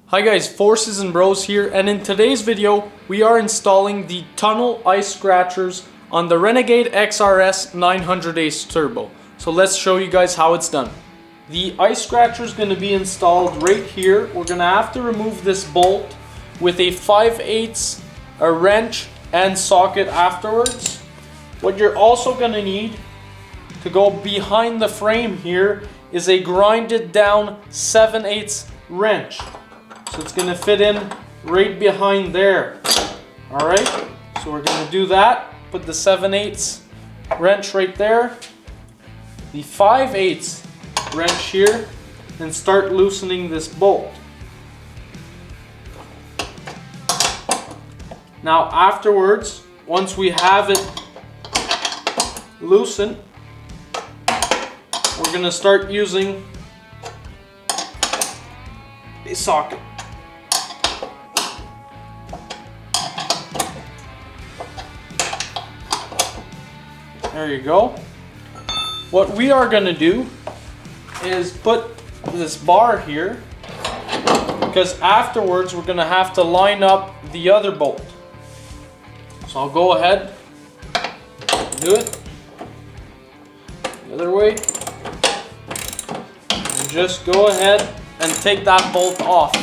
Hi guys, Forces and Bros here, and in today's video we are installing the tunnel ice scratchers on the Renegade XRS 900 Ace Turbo. So let's show you guys how it's done. The ice scratcher is going to be installed right here. We're going to have to remove this bolt with a 5/8, a wrench and socket afterwards. What you're also going to need to go behind the frame here is a grinded down 7/8 wrench. So it's going to fit in right behind there. Alright, so we're going to do that. Put the 7/8 wrench right there. The 5/8 wrench here. And start loosening this bolt. Now afterwards, once we have it loosened, we're going to start using a socket. There you go. What we are going to do is put this bar here, because afterwards we're going to have to line up the other bolt. So I'll go ahead and do it the other way. And just go ahead and take that bolt off.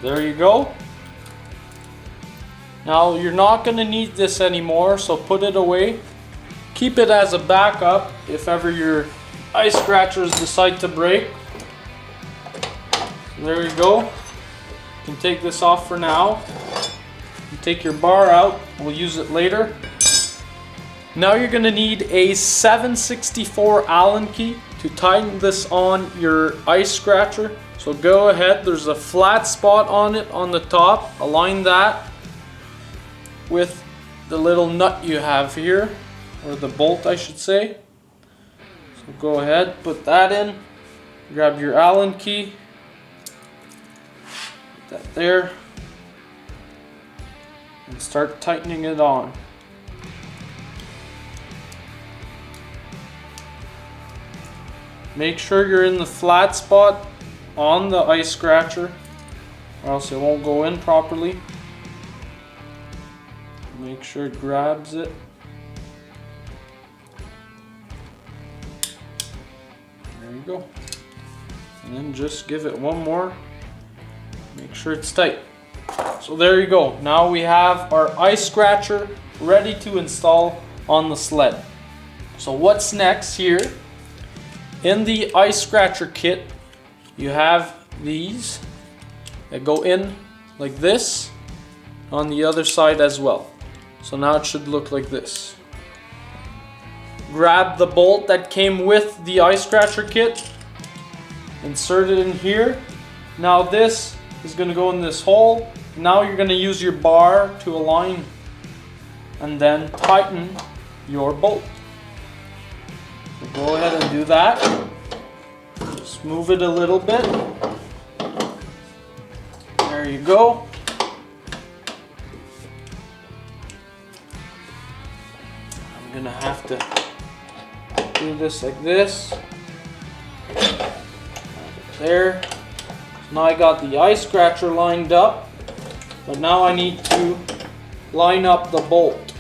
There you go. Now you're not going to need this anymore, so put it away. Keep it as a backup if ever your ice scratchers decide to break. There you go. You can take this off for now. You take your bar out, we'll use it later. Now you're going to need a 7/64 Allen key to tighten this on your ice scratcher. So go ahead, there's a flat spot on it on the top. Align that with the little nut you have here, or the bolt I should say. So go ahead, put that in, grab your Allen key, put that there, and start tightening it on. Make sure you're in the flat spot on the ice scratcher, or else it won't go in properly. Make sure it grabs it. There you go. And then just give it one more. Make sure it's tight. So there you go. Now we have our ice scratcher ready to install on the sled. So what's next here? In the ice scratcher kit, you have these that go in like this on the other side as well. So now it should look like this. Grab the bolt that came with the ice scratcher kit, insert it in here. Now this is going to go in this hole. Now you're going to use your bar to align and then tighten your bolt. So go ahead and do that. Just move it a little bit. There you go. I'm gonna have to do this like this. There. So now I got the ice scratcher lined up, but now I need to line up the bolt.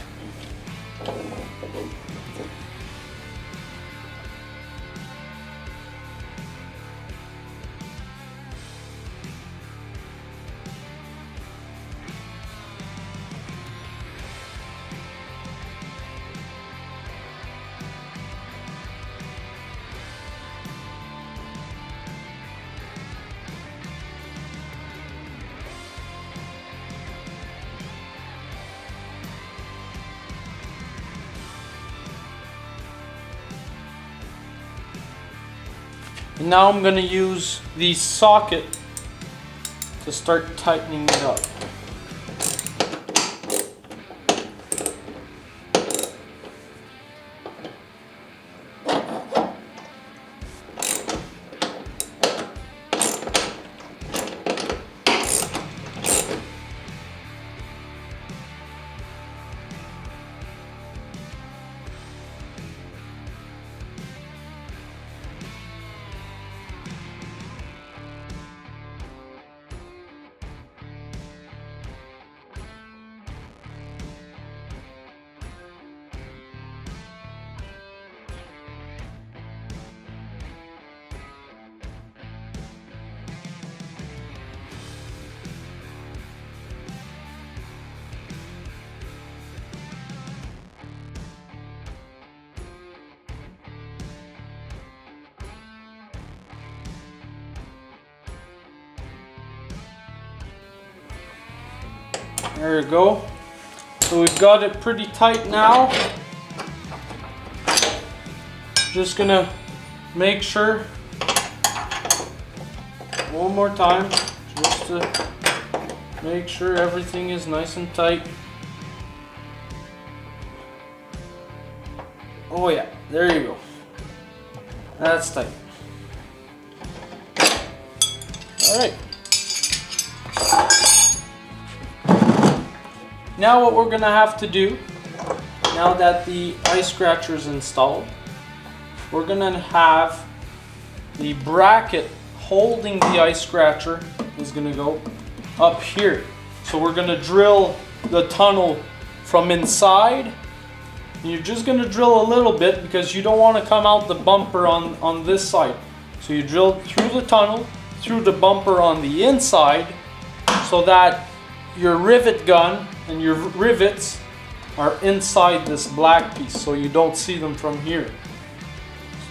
And now I'm going to use the socket to start tightening it up. There you go. So we've got it pretty tight now. Just gonna make sure one more time, just to make sure everything is nice and tight. Oh yeah, there you go. That's tight. Alright. Now what we're gonna have to do, now that the ice scratcher is installed, we're gonna have the bracket holding the ice scratcher is gonna go up here. So we're gonna drill the tunnel from inside. You're just gonna drill a little bit because you don't want to come out the bumper on this side. So you drill through the tunnel, through the bumper on the inside, so that your rivet gun and your rivets are inside this black piece, so you don't see them from here.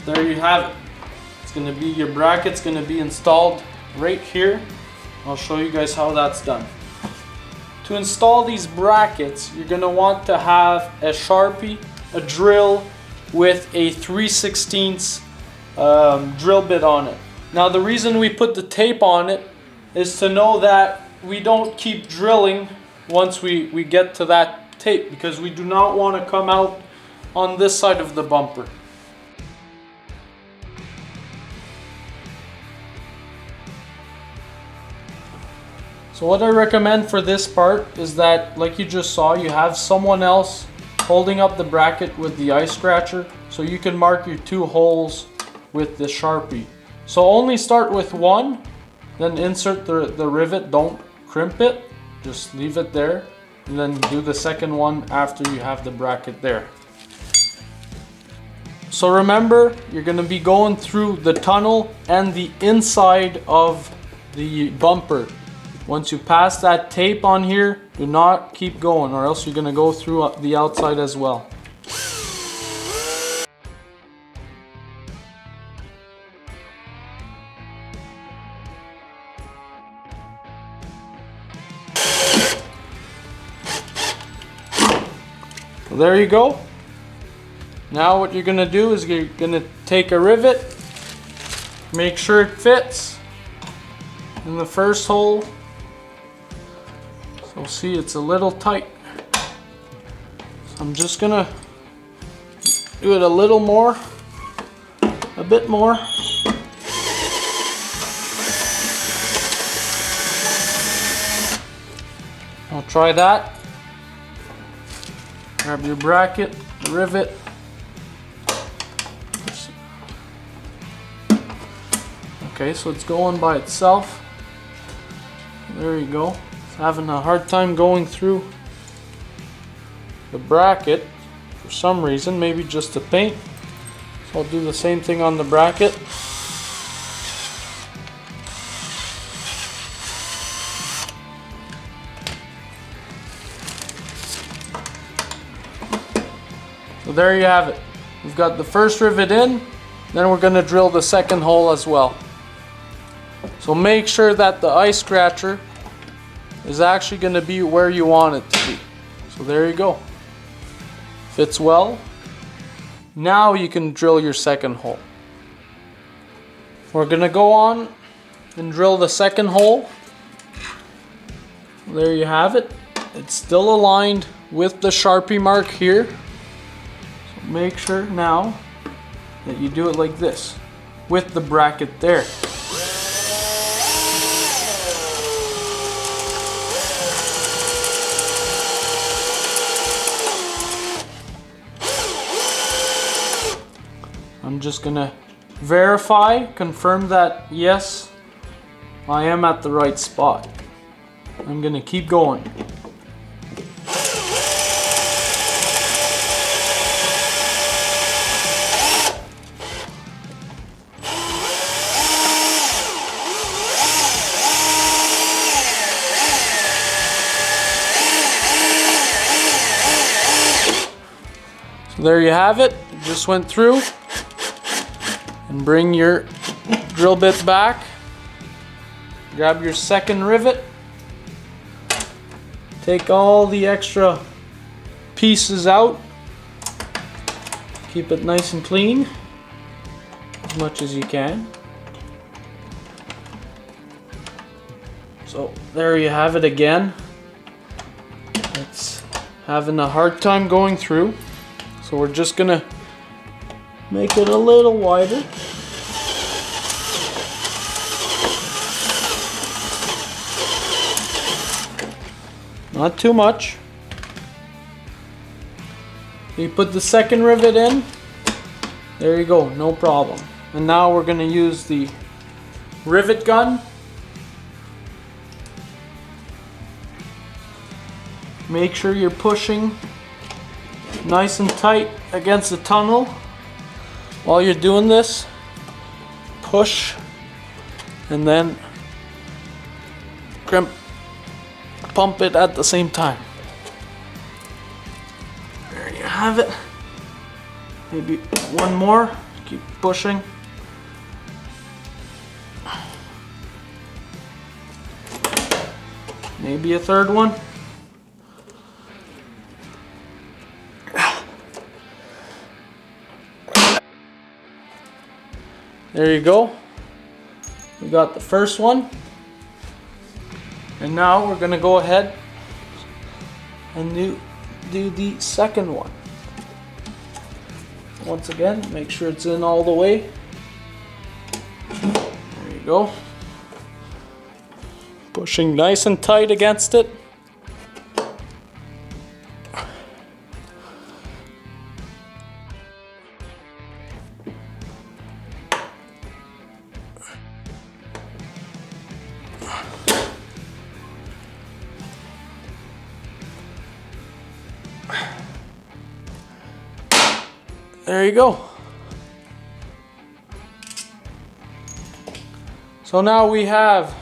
So there you have it. It's gonna be, your bracket's gonna be installed right here. I'll show you guys how that's done. To install these brackets, you're gonna want to have a sharpie, a drill with a 3/16 drill bit on it. Now the reason we put the tape on it is to know that we don't keep drilling once we get to that tape, because we do not want to come out on this side of the bumper. So what I recommend for this part is that, like you just saw, you have someone else holding up the bracket with the ice scratcher, so you can mark your 2 holes with the Sharpie. So only start with one, then insert the rivet, don't crimp it, just leave it there, and then do the second one after you have the bracket there. So remember, you're going to be going through the tunnel and the inside of the bumper. Once you pass that tape on here, do not keep going, or else you're going to go through the outside as well. So there you go. Now what you're going to do is you're going to take a rivet, make sure it fits in the first hole. So see, it's a little tight. So I'm just gonna do it a little more, a bit more. I'll try that. Grab your bracket, the rivet. Okay, so it's going by itself. There you go. Having a hard time going through the bracket for some reason, maybe just the paint. So I'll do the same thing on the bracket. So there you have it. We've got the first rivet in, then we're going to drill the second hole as well. So make sure that the ice scratcher is actually going to be where you want it to be. So there you go. Fits well. Now you can drill your second hole. We're going to go on and drill the second hole. There you have it. It's still aligned with the Sharpie mark here. So make sure now that you do it like this with the bracket there. I'm just gonna verify, confirm that yes, I am at the right spot. I'm gonna keep going. So there you have it. It just went through. And bring your drill bit back. Grab your second rivet. take all the extra pieces out. Keep it nice and clean as much as you can. So there you have it again. It's having a hard time going through. So we're just gonna make it a little wider. Not too much. You put the second rivet in. There you go, no problem. And now we're gonna use the rivet gun. Make sure you're pushing nice and tight against the tunnel. While you're doing this, push and then crimp, pump it at the same time. There you have it. Maybe one more. Keep pushing. Maybe a third one. There you go. We got the first one. And now we're gonna go ahead and do the second one. Once again, make sure it's in all the way. There you go. Pushing nice and tight against it. There you go. So now we have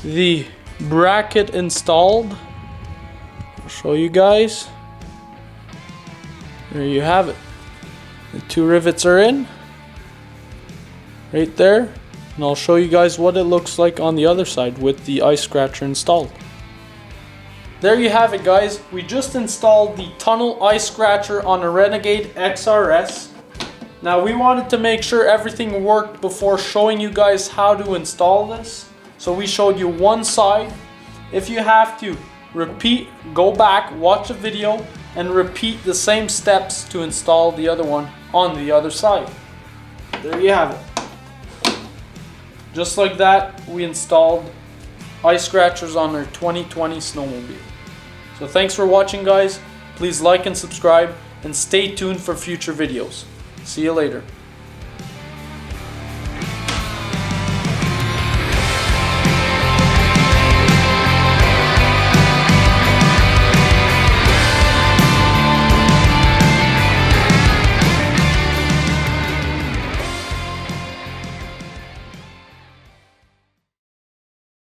the bracket installed. I'll show you guys. There you have it. The two rivets are in right there, and I'll show you guys what it looks like on the other side with the ice scratcher installed. There you have it, guys. We just installed the tunnel ice scratcher on a Renegade XRS. Now we wanted to make sure everything worked before showing you guys how to install this. So we showed you one side. If you have to repeat, go back, watch the video, and repeat the same steps to install the other one on the other side. There you have it. Just like that, we installed ice scratchers on our 2020 snowmobile. So thanks for watching, guys. Please like and subscribe and stay tuned for future videos. See you later.